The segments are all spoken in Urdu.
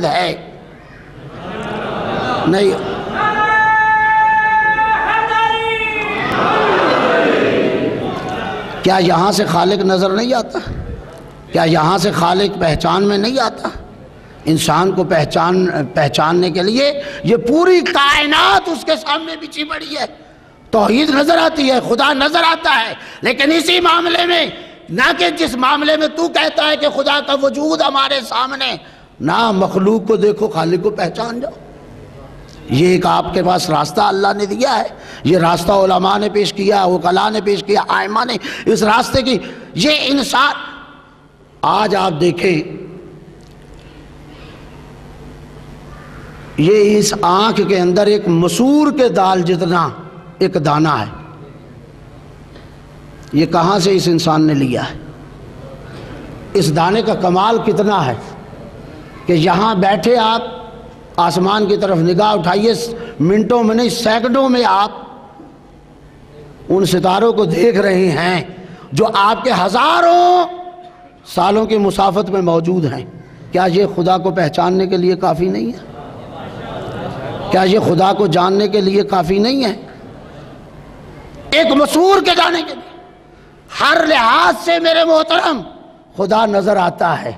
ہے نہیں. کیا یہاں سے خالق نظر نہیں آتا؟ کیا یہاں سے خالق پہچان میں نہیں آتا؟ انسان کو پہچاننے کے لیے یہ پوری کائنات اس کے سامنے بچھی پڑی ہے. توحید نظر آتی ہے، خدا نظر آتا ہے، لیکن اسی معاملے میں نہ کہ جس معاملے میں تو کہتا ہے کہ خدا کا وجود ہمارے سامنے، نہ مخلوق کو دیکھو خالق کو پہچان جاؤ. یہ ایک آپ کے پاس راستہ اللہ نے دیا ہے. یہ راستہ علماء نے پیش کیا، وکلاء نے پیش کیا، ائمہ نے اس راستے کی. یہ انسان آج آپ دیکھیں، یہ اس آنکھ کے اندر ایک مسور کے دال جتنا ایک دانہ ہے. یہ کہاں سے اس انسان نے لیا ہے؟ اس دانے کا کمال کتنا ہے کہ یہاں بیٹھے آپ آسمان کی طرف نگاہ اٹھائیے، منٹوں میں نہیں سیکنڈوں میں آپ ان ستاروں کو دیکھ رہے ہیں جو آپ کے ہزاروں سالوں کی مسافت میں موجود ہیں. کیا یہ خدا کو پہچاننے کے لیے کافی نہیں ہے؟ کیا یہ خدا کو جاننے کے لیے کافی نہیں ہے؟ ایک مسور کے جانے کے لیے ہر لحاظ سے میرے محترم خدا نظر آتا ہے،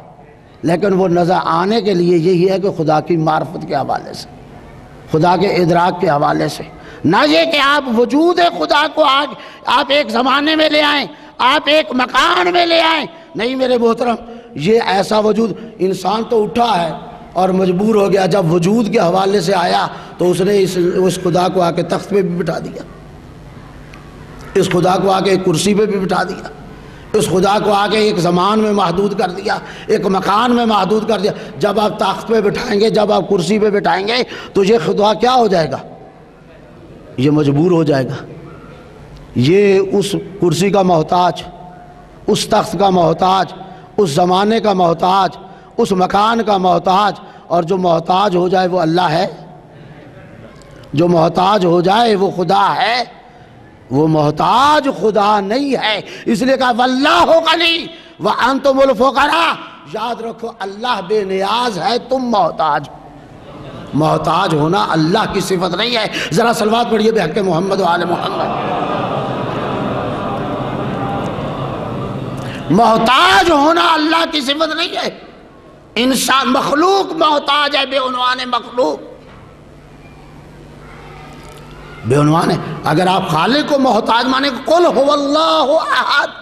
لیکن وہ نظر آنے کے لیے یہی ہے کہ خدا کی معرفت کے حوالے سے، خدا کے ادراک کے حوالے سے. نہ یہ کہ آپ وجود خدا کو آج آپ ایک زمانے میں لے آئیں، آپ ایک مکان میں لے آئیں. نہیں میرے محترم، یہ ایسا وجود، انسان تو اٹھا ہے اور مجبور ہو گیا، جب وجود کے حوالے سے آیا تو اس نے اس خدا کو آ کے تخت پہ بھی بٹھا دیا، اس خدا کو آ کے ایک کرسی پہ بھی بٹھا دیا، اس خدا کو آ کے ایک زمان میں محدود کر دیا، ایک مکان میں محدود کر دیا. جب آپ تخت پہ بٹھائیں گے، جب آپ کرسی پہ بٹھائیں گے تو یہ خدا کیا ہو جائے گا؟ یہ مجبور ہو جائے گا. یہ اس کرسی کا محتاج، اس تخت کا محتاج، اس زمانے کا محتاج، اس مکان کا محتاج. اور جو محتاج ہو جائے وہ اللہ ہے؟ جو محتاج ہو جائے وہ خدا ہے؟ وہ محتاج خدا نہیں ہے. اس لیے کہا واللہ غنی وانتم الفقراء. یاد رکھو اللہ بے نیاز ہے، تم محتاج. محتاج ہونا اللہ کی صفت نہیں ہے. ذرا صلوات پڑھیے بحق محمد و آل محمد. محتاج ہونا اللہ کی صفت نہیں ہے. انسان مخلوق محتاج ہے، بے عنوان مخلوق بے عنوان ہے. اگر آپ خالق کو محتاج مانے، قل هو اللہ احد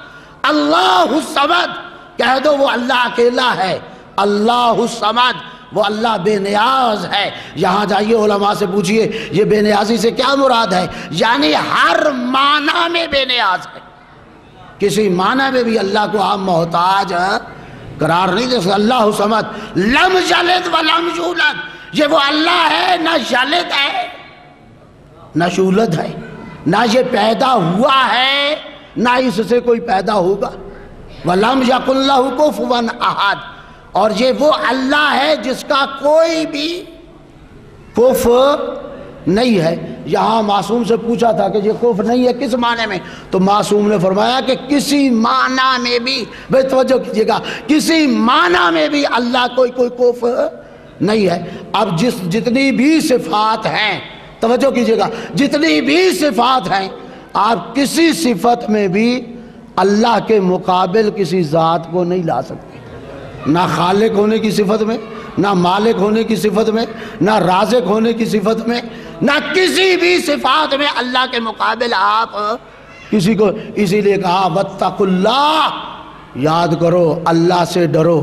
اللہ الصمد، کہہ دو وہ اللہ اکیلا ہے، اللہ الصمد، وہ اللہ بے نیاز ہے. یہاں جائیے علماء سے پوچھئے یہ بے نیازی سے کیا مراد ہے؟ یعنی ہر معنی میں بے نیاز ہے. کسی معنی میں بھی اللہ کو آپ محتاج قرار نہیں دے سکتے. اللہ الصمد لم یلد ولم یولد. یہ وہ اللہ ہے، نہ یلد ہے نہ یولد ہے، نہ یہ پیدا ہوا ہے نہ اس سے کوئی پیدا ہوگا. وَلَمْ يَكُنْ لَهُ كُفُوًا أَحَدٌ. اور یہ وہ اللہ ہے جس کا کوئی بھی کفو نہیں ہے. یہاں معصوم سے پوچھا تھا کہ یہ کفو نہیں ہے کس معنی میں، تو معصوم نے فرمایا کہ کسی معنی میں بھی، بے توجہ کیجئے گا، کسی معنی میں بھی اللہ کوئی کفو نہیں ہے. اب جتنی بھی صفات ہیں، توجہ کیجئے گا، جتنی بھی صفات ہیں، آپ کسی صفت میں بھی اللہ کے مقابل کسی ذات کو نہیں لا سکتے. نہ خالق ہونے کی صفت میں، نہ مالک ہونے کی صفت میں، نہ رازق ہونے کی صفت میں، نہ کسی بھی صفات میں اللہ کے مقابل آپ کسی کو. اسی لیے کہا واتقوا اللہ، یاد کرو اللہ سے ڈرو.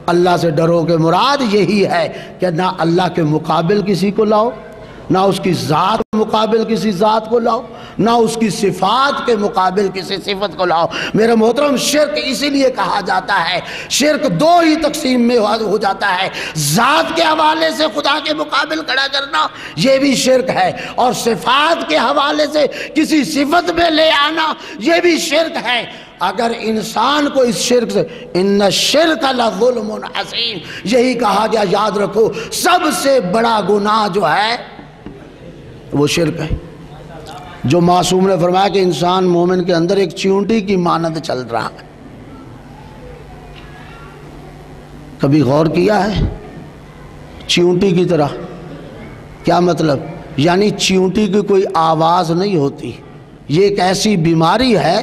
اللہ سے ڈرو کے مراد یہی ہے کہ نہ اللہ کے مقابل کسی کو لاؤ، نہ اس کی ذات کے مقابل کسی ذات کو لاؤ، نہ اس کی صفات کے مقابل کسی صفت کو لاؤ. میرے محترم شرک اسی لیے کہا جاتا ہے، شرک دو ہی تقسیم میں ہو جاتا ہے. ذات کے حوالے سے خدا کے مقابل کھڑا کرنا یہ بھی شرک ہے، اور صفات کے حوالے سے کسی صفت میں لے آنا یہ بھی شرک ہے. اگر انسان کو اس شرک سے، ان الشرک لظلم عظیم، یہی کہا گیا. یاد رکھو سب سے بڑا گناہ جو ہے وہ شرک ہے. جو معصوم نے فرمایا کہ انسان مومن کے اندر ایک چیونٹی کی مانند چل رہا ہے. کبھی غور کیا ہے چیونٹی کی طرح۔ کیا مطلب؟ یعنی چیونٹی کی کوئی آواز نہیں ہوتی۔ یہ ایک ایسی بیماری ہے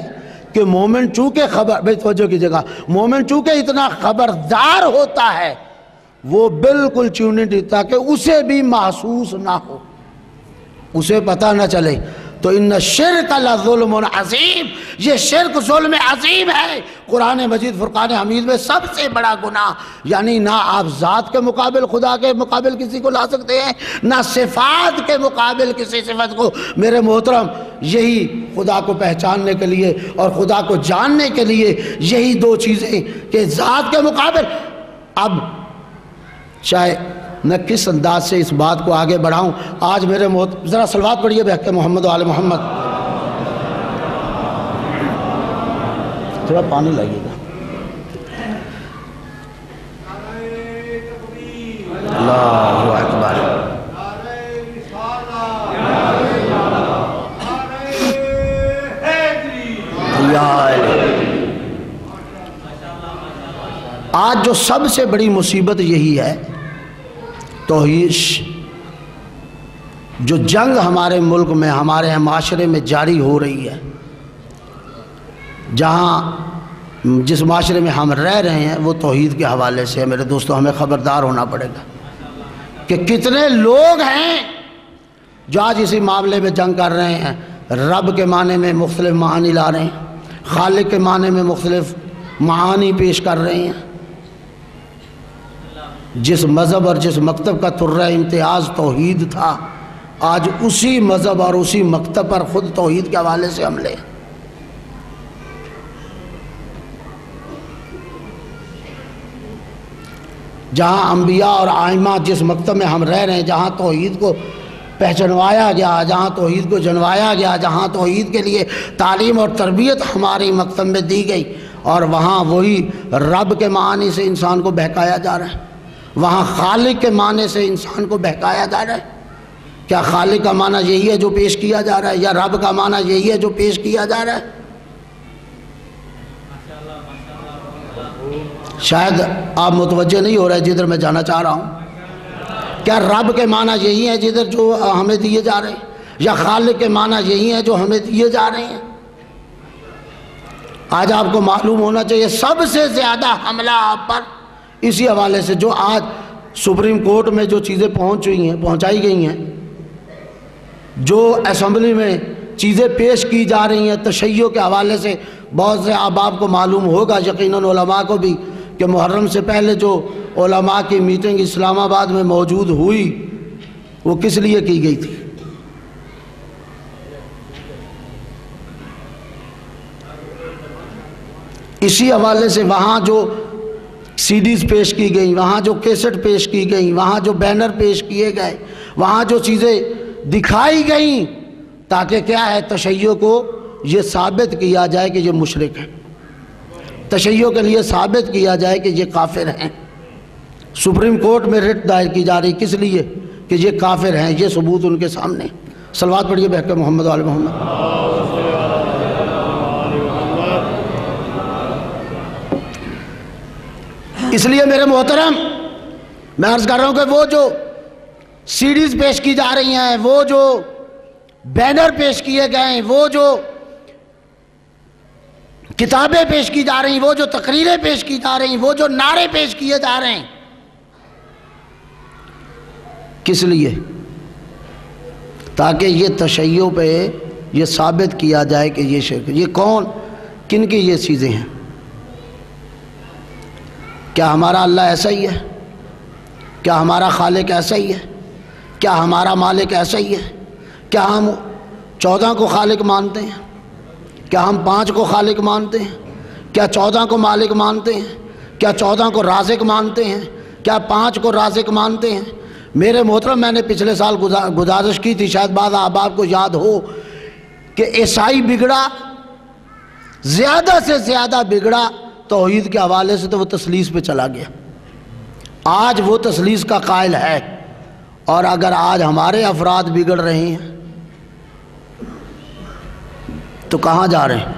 کہ مومن چونکہ بھائی توجہ کی جگہ، مومن چونکہ اتنا خبردار ہوتا ہے وہ بالکل چیونٹی، تاکہ اسے بھی محسوس نہ ہو، اسے پتہ نہ چلے۔ تو ان الشرک لظلم عظیم، یہ شرک ظلم عظیم ہے۔ قرآن مجید فرقان حمید میں سب سے بڑا گناہ، یعنی نہ آپ ذات کے مقابل خدا کے مقابل کسی کو لا سکتے ہیں، نہ صفات کے مقابل کسی صفت کو۔ میرے محترم، یہی خدا کو پہچاننے کے لیے اور خدا کو جاننے کے لیے یہی دو چیزیں کہ ذات کے مقابل۔ اب چاہے میں کس انداز سے اس بات کو آگے بڑھاؤں، آج میرے ذرا صلوات پڑھیے بحق محمد و آل محمد۔ تھوڑا پانی لائیے گا۔ اللہ اکبر۔ آج جو سب سے بڑی مصیبت یہی ہے، توحید، جو جنگ ہمارے ملک میں، ہمارے معاشرے میں جاری ہو رہی ہے، جہاں جس معاشرے میں ہم رہ رہے ہیں وہ توحید کے حوالے سے ہے۔ میرے دوستو، ہمیں خبردار ہونا پڑے گا کہ کتنے لوگ ہیں جو آج اسی معاملے میں جنگ کر رہے ہیں۔ رب کے معنی میں مختلف معانی لا رہے ہیں، خالق کے معنی میں مختلف معانی پیش کر رہے ہیں۔ جس مذہب اور جس مکتب کا ترہ امتیاز توحید تھا، آج اسی مذہب اور اسی مکتب پر خود توحید کے حوالے سے حملے۔ جہاں انبیاء اور ائمہ جس مکتب میں ہم رہ رہے ہیں، جہاں توحید کو پہچنوایا گیا، جہاں توحید کو جنوایا گیا، جہاں توحید کے لیے تعلیم اور تربیت ہماری مکتب میں دی گئی، اور وہاں وہی رب کے معنی سے انسان کو بہکایا جا رہا ہے، وہاں خالق کے معنی سے انسان کو بہکایا جا رہا ہے۔ کیا خالق کا معنی یہی ہے جو پیش کیا جا رہا ہے، یا رب کا معنی یہی ہے جو پیش کیا جا رہا ہے؟ شاید آپ متوجہ نہیں ہو رہے جدھر میں جانا چاہ رہا ہوں۔ کیا رب کے معنی یہی ہیں جدھر جو ہمیں دیے جا رہے ہیں، یا خالق کے معنی یہی ہیں جو ہمیں دیے جا رہے ہیں؟ آج آپ کو معلوم ہونا چاہیے سب سے زیادہ حملہ آپ پر اسی حوالے سے، جو آج سپریم کورٹ میں جو چیزیں پہنچائی گئی ہیں، جو اسمبلی میں چیزیں پیش کی جا رہی ہیں تشیع کے حوالے سے، بہت سے آپ کو معلوم ہوگا یقیناً علماء کو بھی، کہ محرم سے پہلے جو علماء کی میٹنگ اسلام آباد میں موجود ہوئی وہ کس لیے کی گئی تھی؟ اسی حوالے سے وہاں جو سی ڈیز پیش کی گئیں، وہاں جو کیسٹ پیش کی گئیں، وہاں جو بینر پیش کیے گئے، وہاں جو چیزیں دکھائی گئیں، تاکہ کیا ہے، تشیع کو یہ ثابت کیا جائے کہ یہ مشرک ہیں، تشیع کے لیے ثابت کیا جائے کہ یہ کافر ہیں۔ سپریم کورٹ میں رٹ دائر کی جا رہی، کس لیے؟ کہ یہ کافر ہیں، یہ ثبوت ان کے سامنے۔ صلوات پڑھیے بحق محمد و آل محمد۔ اس لیے میرے محترم، میں عرض کر رہا ہوں کہ وہ جو سیڈیز پیش کی جا رہی ہیں، وہ جو بینر پیش کیے گئے ہیں، وہ جو کتابیں پیش کی جا رہی ہیں، وہ جو تقریریں پیش کی جا رہی ہیں، وہ جو نعرے پیش کیے جا رہے ہیں، کس لیے؟ تاکہ یہ تشیع پہ یہ ثابت کیا جائے کہ یہ شرک، یہ کون، کن کی یہ چیزیں ہیں۔ کیا ہمارا اللہ ایسا ہی ہے؟ کیا ہمارا خالق ایسا ہی ہے؟ کیا ہمارا مالک ایسا ہی ہے؟ کیا ہم 14 کو خالق مانتے ہیں؟ کیا ہم 5 کو خالق مانتے ہیں؟ کیا 14 کو مالک مانتے ہیں؟ کیا 14 کو رازق مانتے ہیں؟ کیا 5 کو رازق مانتے ہیں؟ میرے محترم، میں نے پچھلے سال گزارش کی تھی، شاید بعض احباب کو یاد ہو، کہ عیسائی بگڑا، زیادہ سے زیادہ بگڑا توحید کے حوالے سے، تو وہ تثلیث پہ چلا گیا۔ آج وہ تثلیث کا قائل ہے، اور اگر آج ہمارے افراد بگڑ رہے ہیں تو کہاں جا رہے ہیں؟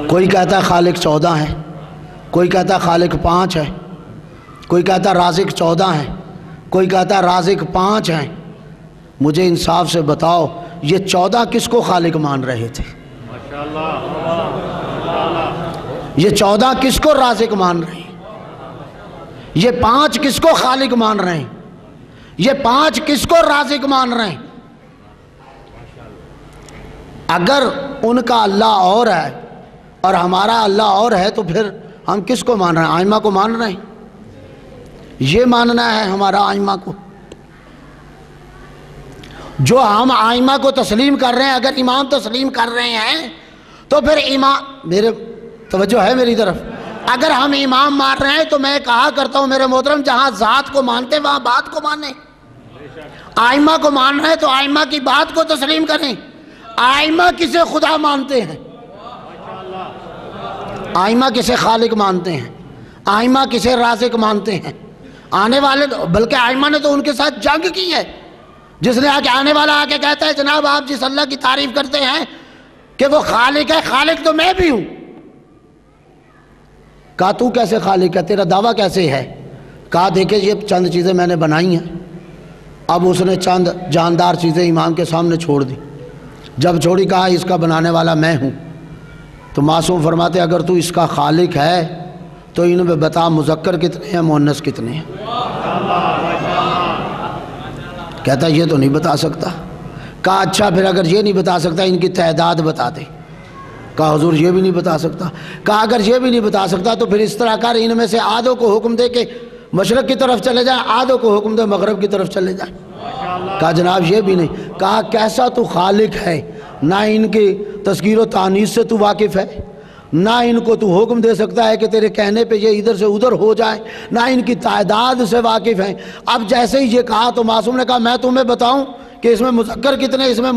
کوئی کہتا ہے خالق 14 ہے، کوئی کہتا ہے خالق 5 ہے، کوئی کہتا رازق 14 ہیں، کوئی کہتا رازق 5 ہیں۔ مجھے انصاف سے بتاؤ یہ 14 کس کو خالق مان رہے تھے؟ یہ 14 کس کو رازق مان رہے ہیں؟ یہ 5 کس کو خالق مان رہے ہیں؟ یہ 5 کس کو رازق مان رہے ہیں؟ اگر ان کا اللہ اور ہے اور ہمارا اللہ اور ہے تو پھر ہم کس کو مان رہے ہیں؟ آئمہ کو مان رہے ہیں؟ یہ ماننا ہے ہمارا آئمہ کو؟ جو ہم آئمہ کو تسلیم کر رہے ہیں، اگر امام تسلیم کر رہے ہیں تو پھر امام، میرے توجہ ہے میری طرف، اگر ہم امام مان رہے ہیں تو میں کہا کرتا ہوں میرے محترم، جہاں ذات کو مانتے وہاں بات کو مانیں۔ آئمہ کو مان رہے ہیں تو آئمہ کی بات کو تسلیم کریں۔ آئمہ کسے خدا مانتے ہیں؟ آئمہ کسے خالق مانتے ہیں؟ آئمہ کسے رازق مانتے ہیں؟ آنے والے، بلکہ آئمہ نے تو ان کے ساتھ جنگ کی ہے۔ جس نے آنے والا آ کے کہتا ہے جناب آپ جس اللہ کی تعریف کرتے ہیں کہ وہ خالق ہے، خالق تو میں بھی ہوں۔ کہا تو کیسے خالق ہے؟ تیرا دعویٰ کیسے ہے؟ کہا دیکھیں یہ چند چیزیں میں نے بنائی ہیں۔ اب اس نے چند جاندار چیزیں امام کے سامنے چھوڑ دی۔ جب چھوڑی کہا اس کا بنانے والا میں ہوں۔ تو معصوم فرماتے اگر تو اس کا خالق ہے تو ان میں بتا مذکر کتنے ہیں، مؤنث کتنے ہیں؟ کہتا یہ تو نہیں بتا سکتا۔ کہا اچھا پھر اگر یہ نہیں بتا سکتا ان کی تعداد بتا دے۔ کہا حضور یہ بھی نہیں بتا سکتا۔ کہا اگر یہ بھی نہیں بتا سکتا تو پھر اس طرح کر ان میں سے آدھوں کو حکم دے کہ مشرق کی طرف چلے جائیں، آدھوں کو حکم دے مغرب کی طرف چلے جائیں۔ کہا جناب یہ بھی نہیں۔ کہا کیسا تو خالق ہے، نہ ان کی تذکیر و تانیث سے تو واقف ہے، نہ ان کو تو حکم دے سکتا ہے کہ تیرے کہنے پہ یہ ادھر سے ادھر ہو جائے، نہ ان کی تعداد سے واقف ہیں۔ اب جیسے ہی یہ کہا تو معصوم نے کہا میں تمہیں بتاؤں کہ اس میں مذکر کتنے، اس میں